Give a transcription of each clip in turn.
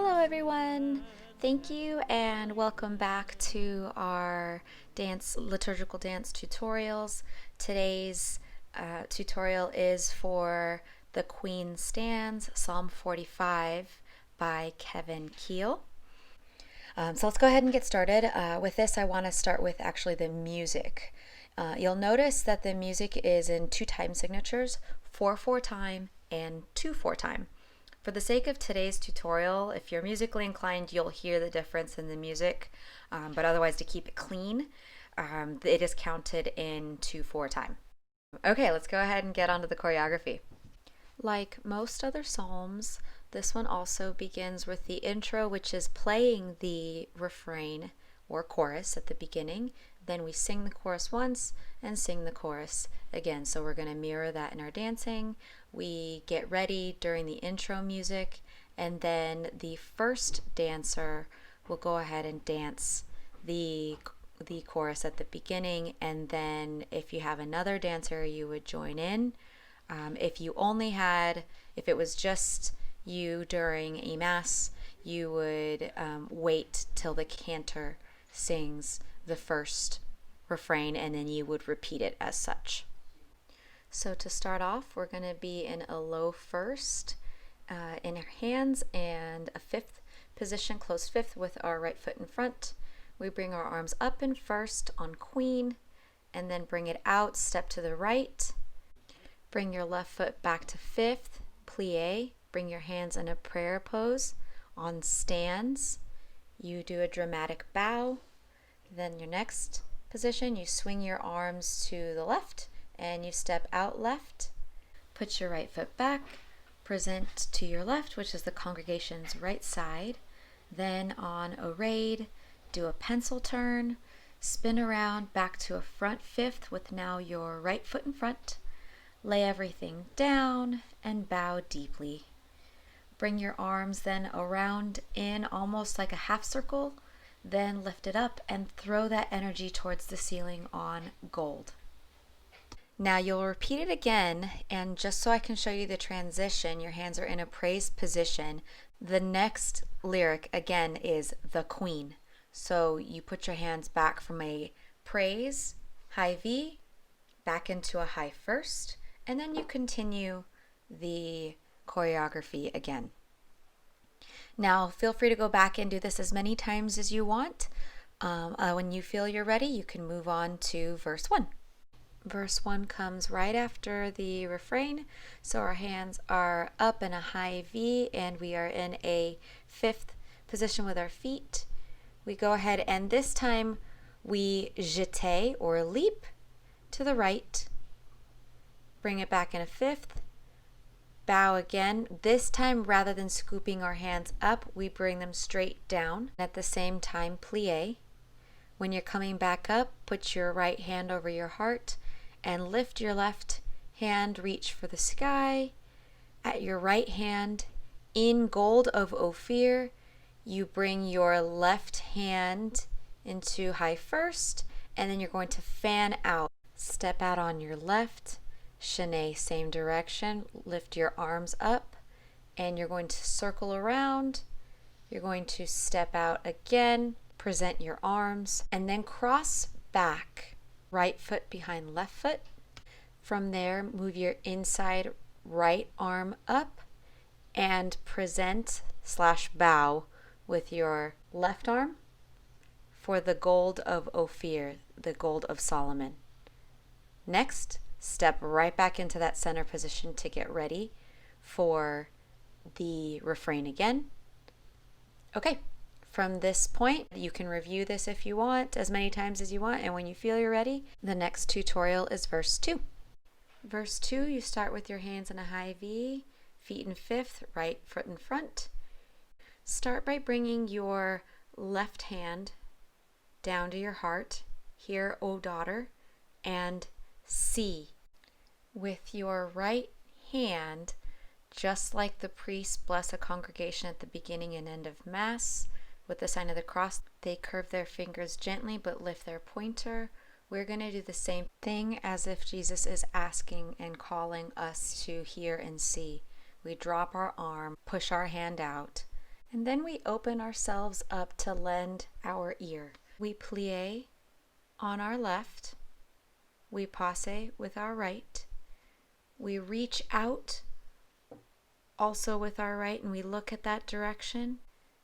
Hello everyone! Thank you and welcome back to our liturgical dance tutorials. Today's tutorial is for the Queen Stands, Psalm 45 by Keil. So let's go ahead and get started. With this, I want to start with actually the music. You'll notice that the music is in two time signatures, 4/4 time and 2/4 time. For the sake of today's tutorial, if you're musically inclined, you'll hear the difference in the music, but otherwise to keep it clean, it is counted in 2/4 time. Okay, let's go ahead and get onto the choreography. Like most other psalms, this one also begins with the intro, which is playing the refrain or chorus at the beginning. Then we sing the chorus once and sing the chorus again. So we're going to mirror that in our dancing. We get ready during the intro music, and then the first dancer will go ahead and dance the chorus at the beginning, and then if you have another dancer, you would join in. If it was just you during a mass, you would wait till the cantor sings the first refrain, and then you would repeat it as such. So to start off, we're going to be in a low first in our hands and a fifth position, closed fifth with our right foot in front. We bring our arms up in first on Queen, and then bring it out, step to the right. Bring your left foot back to fifth, plie. Bring your hands in a prayer pose on stands. You do a dramatic bow. Then your next position, you swing your arms to the left and you step out left. Put your right foot back, present to your left, which is the congregation's right side. Then on arrayed, do a pencil turn, spin around back to a front fifth with now your right foot in front. Lay everything down and bow deeply. Bring your arms then around in almost like a half circle, then lift it up and throw that energy towards the ceiling on gold. Now you'll repeat it again, and just so I can show you the transition, your hands are in a praise position. The next lyric again is the Queen. So you put your hands back from a praise, high V, back into a high first, and then you continue the choreography again. Now feel free to go back and do this as many times as you want. When you feel you're ready, you can move on to verse 1. Verse 1 comes right after the refrain, so our hands are up in a high V and we are in a fifth position with our feet. We go ahead and this time we jeter or leap to the right, bring it back in a fifth, bow again. This time, rather than scooping our hands up, we bring them straight down. At the same time, plie. When you're coming back up, put your right hand over your heart and lift your left hand, reach for the sky. At your right hand, in gold of Ophir, you bring your left hand into high first, and then you're going to fan out. Step out on your left, Shanae, same direction, lift your arms up, and you're going to circle around. You're going to step out again, present your arms, and then cross back. Right foot behind left foot. From there, move your inside right arm up and present/bow with your left arm for the gold of Ophir, the gold of Solomon. Next, step right back into that center position to get ready for the refrain again. Okay. From this point, you can review this if you want, as many times as you want, and when you feel you're ready, the next tutorial is verse 2. Verse 2, you start with your hands in a high V, feet in fifth, right foot in front. Start by bringing your left hand down to your heart, hear, O daughter, and see. With your right hand, just like the priests bless a congregation at the beginning and end of Mass, with the sign of the cross, they curve their fingers gently but lift their pointer. We're going to do the same thing as if Jesus is asking and calling us to hear and see. We drop our arm, push our hand out, And then we open ourselves up to lend our ear. We plie on our left. We passe with our right. We reach out also with our right, and we look at that direction.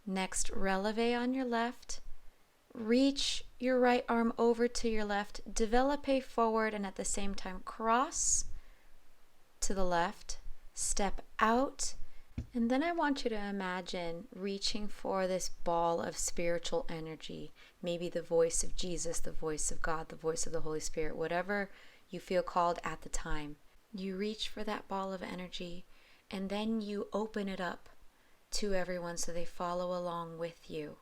Next, releve on your left. Reach your right arm over to your left. Develope forward, and at the same time cross to the left. Step out. And then I want you to imagine reaching for this ball of spiritual energy, maybe the voice of Jesus, the voice of God, the voice of the Holy Spirit, whatever you feel called at the time. You reach for that ball of energy, and then you open it up to everyone so they follow along with you.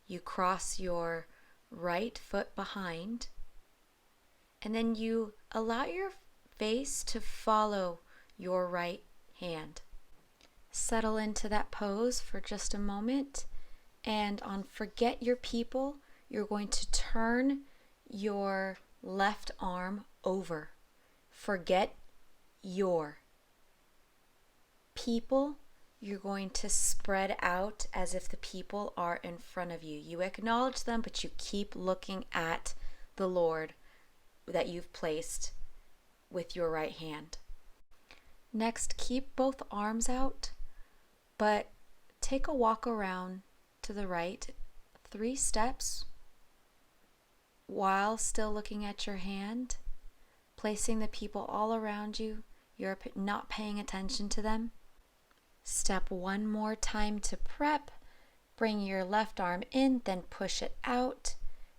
You cross your right foot behind, and then you allow your face to follow your right hand. Settle into that pose for just a moment, and on forget your people, you're going to turn your left arm over. Forget your people. You're going to spread out as if the people are in front of you. You acknowledge them, but you keep looking at the Lord that you've placed with your right hand. Next, keep both arms out, but take a walk around to the right 3 steps while still looking at your hand, placing the people all around you. You're not paying attention to them. Step one more time to prep. Bring your left arm in, then push it out.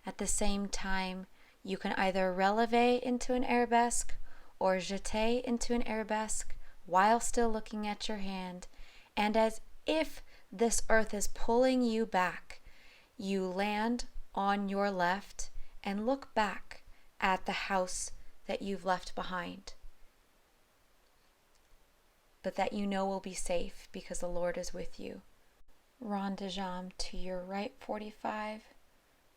At the same time, you can either releve into an arabesque or jeter into an arabesque while still looking at your hand. And as if this earth is pulling you back, you land on your left and look back at the house that you've left behind, but that you know will be safe because the Lord is with you. Rond de jambe to your right 45.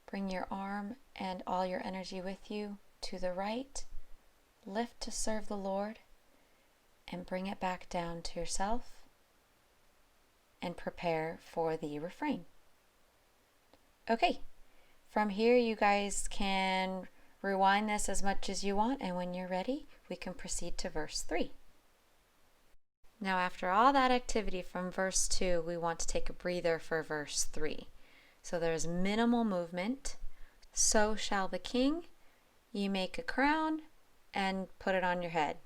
Bring your arm and all your energy with you to the right. Lift to serve the Lord and bring it back down to yourself and prepare for the refrain. Okay, from here you guys can rewind this as much as you want, and when you're ready, we can proceed to verse 3. Now, after all that activity from verse 2, we want to take a breather for verse 3. So there's minimal movement. So shall the king, you make a crown and put it on your head.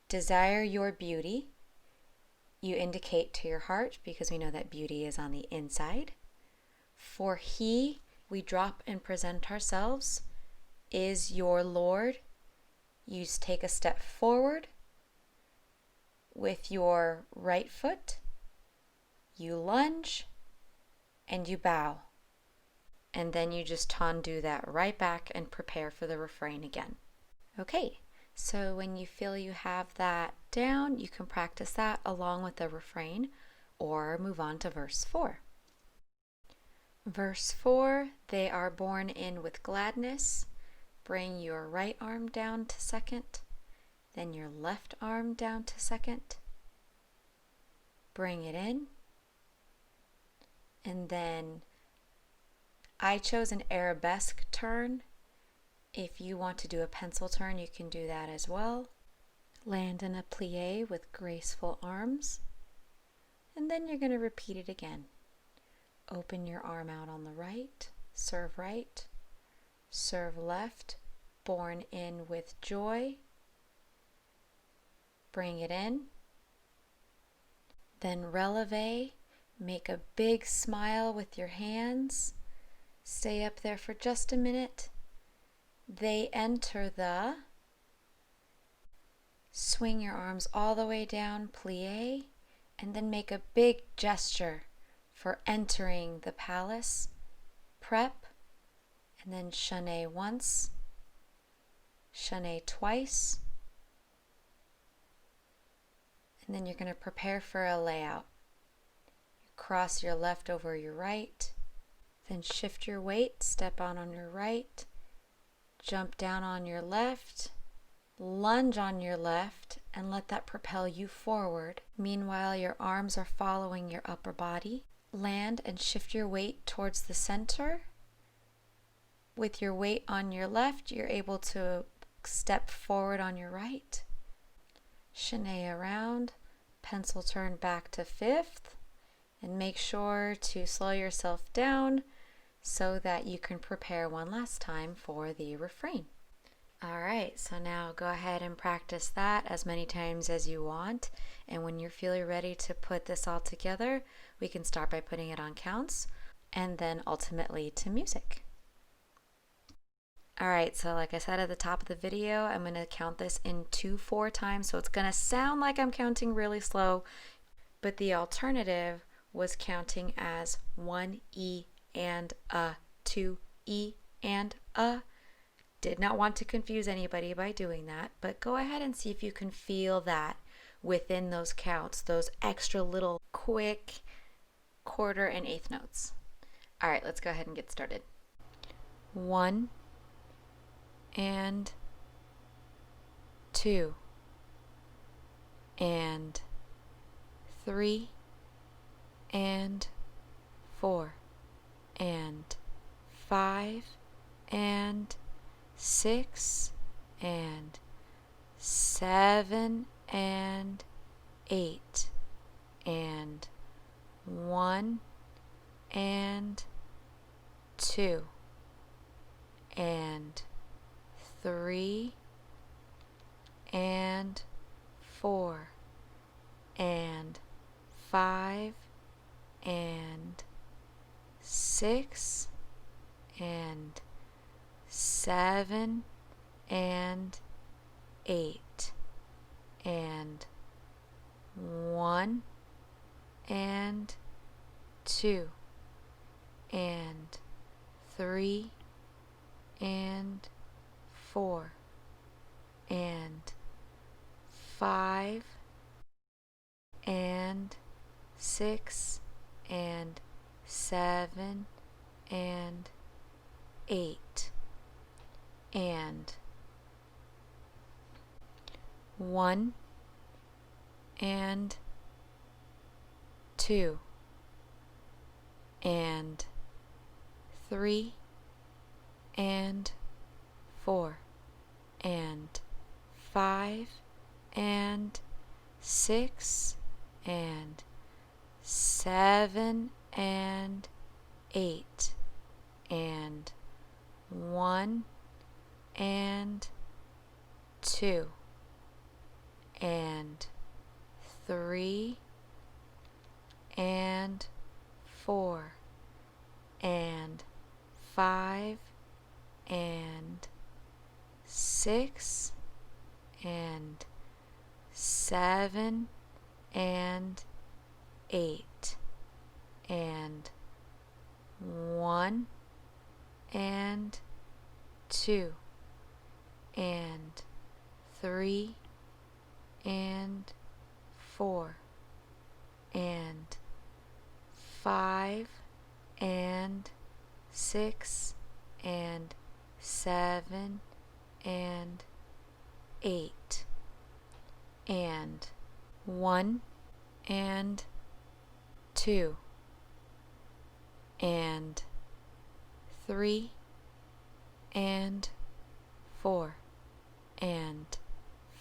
Desire your beauty, you indicate to your heart, because we know that beauty is on the inside. For he, we drop and present ourselves, is your Lord. You take a step forward with your right foot, you lunge, and you bow. And then you just tendu that right back and prepare for the refrain again. Okay, so when you feel you have that down, you can practice that along with the refrain or move on to verse 4. Verse 4, they are born in with gladness. Bring your right arm down to second, then your left arm down to second. Bring it in. And then I chose an arabesque turn. If you want to do a pencil turn, you can do that as well. Land in a plie with graceful arms. And then you're going to repeat it again. Open your arm out on the right, serve left, born in with joy. Bring it in. Then releve, make a big smile with your hands. Stay up there for just a minute. They enter the, swing your arms all the way down, plie, and then make a big gesture for entering the palace. Prep, and then chané once, chané twice, and then you're going to prepare for a layout. You cross your left over your right, then shift your weight, step on your right, jump down on your left, Lunge on your left and let that propel you forward. Meanwhile, your arms are following your upper body. Land and shift your weight towards the center. With your weight on your left, you're able to step forward on your right. Chané around, pencil turn back to fifth, and make sure to slow yourself down so that you can prepare one last time for the refrain. All right, so now go ahead and practice that as many times as you want. And when you're feeling ready to put this all together, we can start by putting it on counts and then ultimately to music. All right, so like I said at the top of the video, I'm going to count this in 2/4 times. So it's going to sound like I'm counting really slow, but the alternative was counting as 1 E and a, 2 E and a. Did not want to confuse anybody by doing that, but go ahead and see if you can feel that within those counts, those extra little quick quarter and eighth notes. All right, let's go ahead and get started. 1 and 2 and 3 and 4 and 5 and 6 and 7 and 8 and 1 and 2 and 3 and 4 and 5 and 6 and 7 and 8 and 1 and 2 and 3 and 4 and 5 and 6 and 7 and 8 and 1 and 2 and 3 and 4 and 5 and 6 and 7 and 8 and 1 and 2 and 3 and 4 and 5 and 6 and 7 and 8 and 1 and 2 and 3 and 4 and 5 and 6 and 7 and 8 and 1 and 2 and 3 and 4 and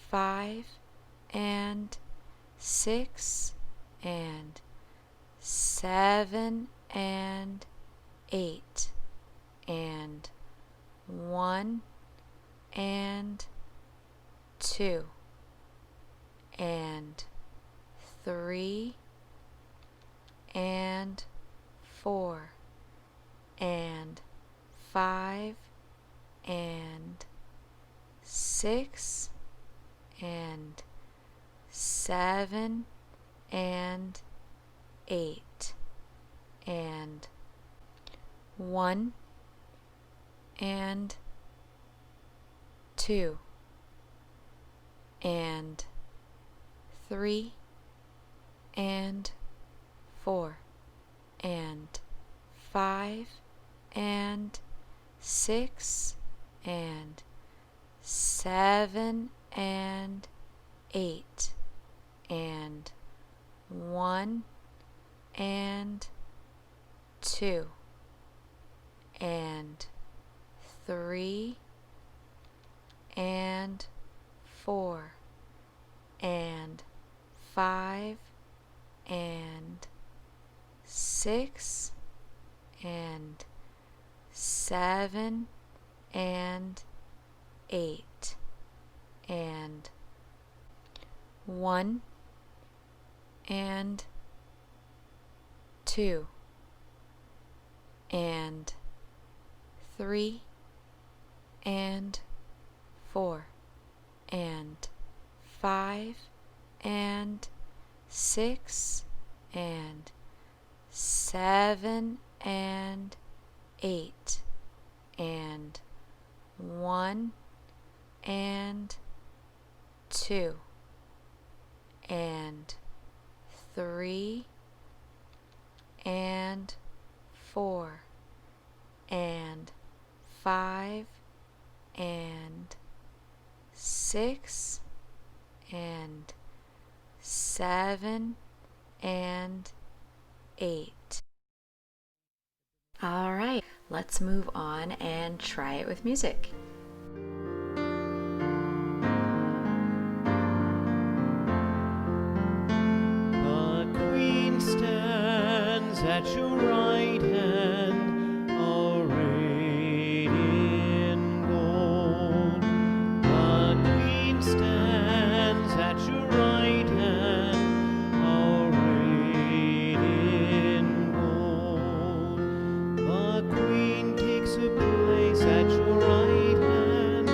5 and 6 and 7 and 8 and 1 and 2 and 3 and 4 and 5 and 6 and 7 and 8 and 1 and 2 and 3 and 4 and 5 and 6 and 7 and 8 and 1 and 2 and 3 and 4 and 5 and 6 and 7 and 8 and 1 and 2 and 3 and 4 and 5 and 6 and 7 and 8 and 1 and 2 and 3 and 4 and 5 and 6 and 7 and 8. All right, let's move on and try it with music. The Queen stands at your right hand, arrayed in gold. The Queen stands at your right hand, arrayed in gold. The Queen takes a place at your right hand,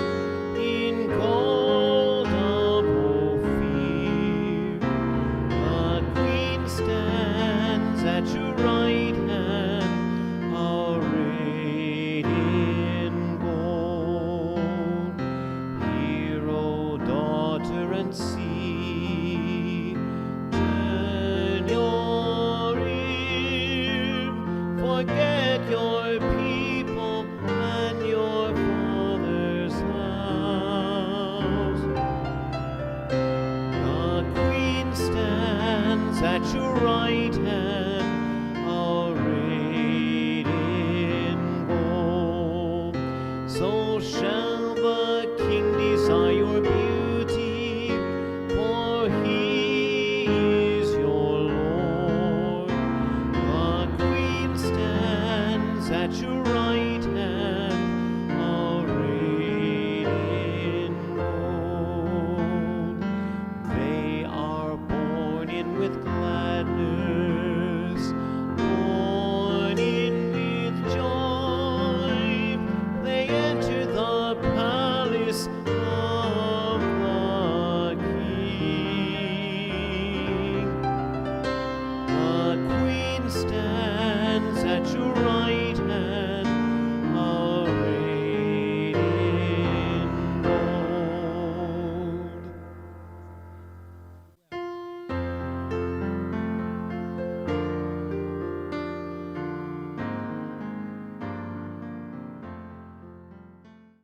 in gold of Ophir. The Queen stands at your right hand, arrayed in gold. Hear, O daughter, and see. Turn your ear. Forget your people and your father's house. The Queen stands at your right hand, arrayed in gold. So shall